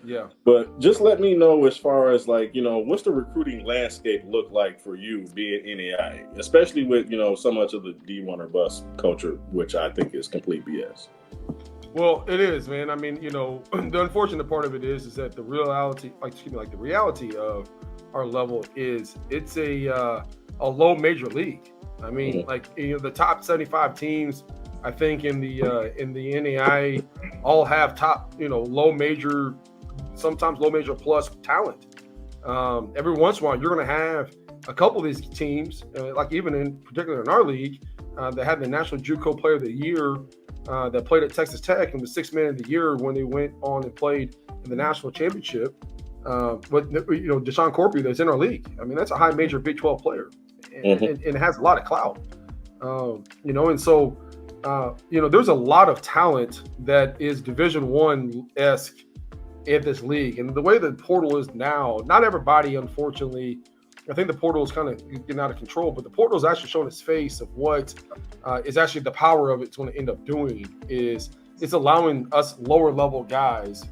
Yeah. But just let me know as far as like, what's the recruiting landscape look like for you being NAIA, especially with, so much of the D1 or bust culture, which I think is complete BS. Well, it is, man. I mean, the unfortunate part of it is that the reality, like the reality of our level is it's a low major league. I mean, Mhm. like the top 75 teams, I think in the NAIA all have top, low major, sometimes low major plus talent. Every once in a while, you're going to have a couple of these teams, like even in particular in our league, that had the National JUCO Player of the Year that played at Texas Tech and was Sixth Man of the Year when they went on and played in the national championship. But Deshaun Corpy that's in our league. I mean, that's a high major Big 12 player, Mhm. and it has a lot of clout. And so there's a lot of talent that is Division One esque in this league. And the way the portal is now, not everybody, unfortunately, I think the portal is kind of getting out of control, but the portal is actually showing its face of what is actually the power of it's going to end up doing is it's allowing us lower level guys,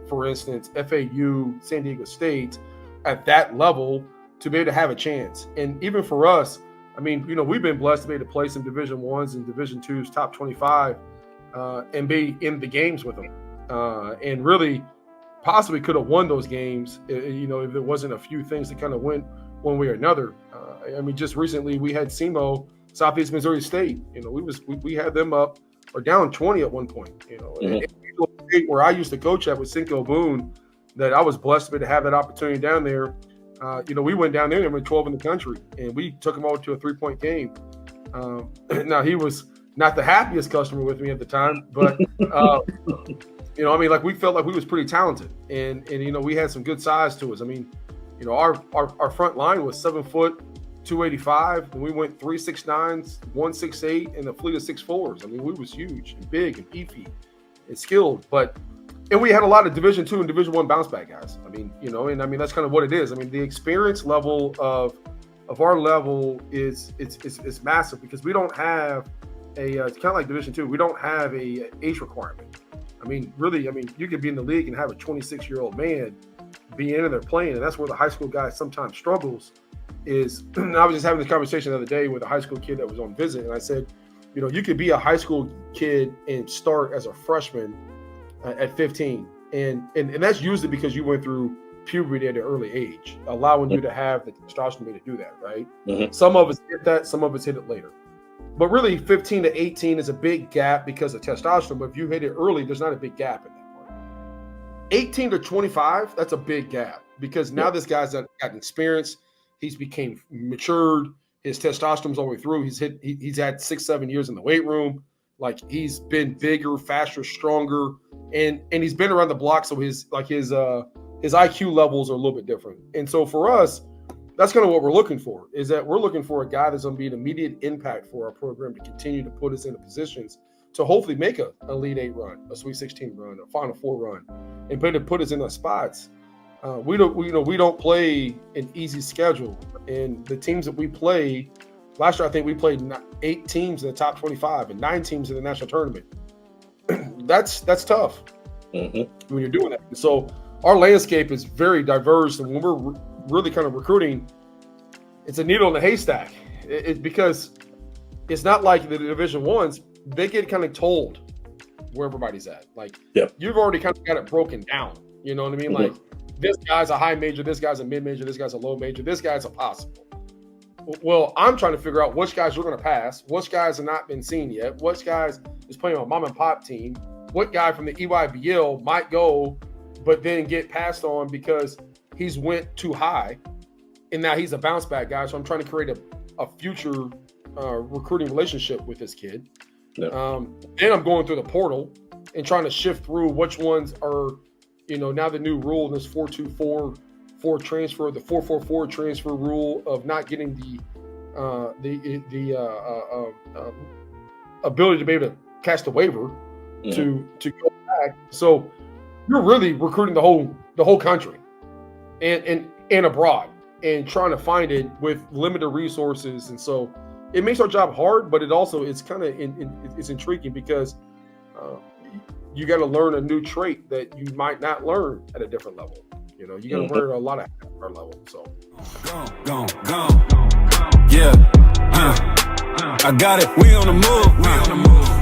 for instance, FAU, San Diego State, at that level to be able to have a chance. And even for us, I mean, we've been blessed to be able to play some Division Ones and Division Twos, top 25, and be in the games with them. And really possibly could have won those games, if there wasn't a few things that kind of went one way or another. I mean, just recently we had SEMO, Southeast Missouri State. We had them up or down 20 at one point. Mhm. Where I used to coach at with Cinco Boone, that I was blessed to have that opportunity down there. We went down there and went 12 in the country, and we took him over to a 3-point game. Now he was not the happiest customer with me at the time, but I mean, like we felt like we was pretty talented, and we had some good size to us. I mean, our front line was 7 foot, 285, and we went 369s, 168, and a fleet of 6'4s. I mean, we was huge and big and beefy and skilled, and we had a lot of Division Two and Division One bounce back guys. I mean, and I mean that's kind of what it is. I mean, the experience level of our level is massive because we don't have it's kind of like Division Two. We don't have a age requirement. I mean, really, I mean, you could be in the league and have a 26-year-old man be in there playing, and that's where the high school guy sometimes struggles. Is I was just having this conversation the other day with a high school kid that was on visit, and I said, you could be a high school kid and start as a freshman at 15, and that's usually because you went through puberty at an early age, allowing you to have the testosterone to do that, right? Mhm. Some of us hit that, some of us hit it later. But really, 15 to 18 is a big gap because of testosterone. But if you hit it early, there's not a big gap in that part. 18 to 25, that's a big gap because now Yeah. this guy's got experience. He's became matured. His testosterone's all the way through. He's had 6-7 years in the weight room. Like he's been bigger, faster, stronger, and he's been around the block. So his IQ levels are a little bit different. And so for us, that's kind of what we're looking for, is that we're looking for a guy that's going to be an immediate impact for our program to continue to put us into positions to hopefully make a Elite 8 run, a Sweet 16 run, a Final Four run, and put us in those spots. We don't play an easy schedule, and the teams that we play last year, I think we played 8 teams in the top 25 and 9 teams in the national tournament. That's tough Mhm. when you're doing that. So our landscape is very diverse, and when we're really kind of recruiting, it's a needle in the haystack. Because it's not like the Division Ones; they get kind of told where everybody's at. Like Yep. you've already kind of got it broken down. You know what I mean? Mhm. Like this guy's a high major, this guy's a mid major, this guy's a low major, this guy's a possible. Well, I'm trying to figure out which guys we're going to pass, which guys have not been seen yet, which guys is playing on a mom and pop team, what guy from the EYBL might go, but then get passed on because he's went too high, and now he's a bounce back guy. So I'm trying to create a future recruiting relationship with this kid. Yep. Then I'm going through the portal and trying to shift through which ones are, now the new rule in this 4-2-4 transfer, the 4-4-4 transfer rule of not getting the ability to be able to cast a waiver to go back. So you're really recruiting the whole country and abroad and trying to find it with limited resources. And so it makes our job hard, but it also it's kind of it's intriguing because you got to learn a new trait that you might not learn at a different level. You know, you got to learn a lot at our level. So, gone. Yeah. I got it. We on the move.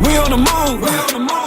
We on the move.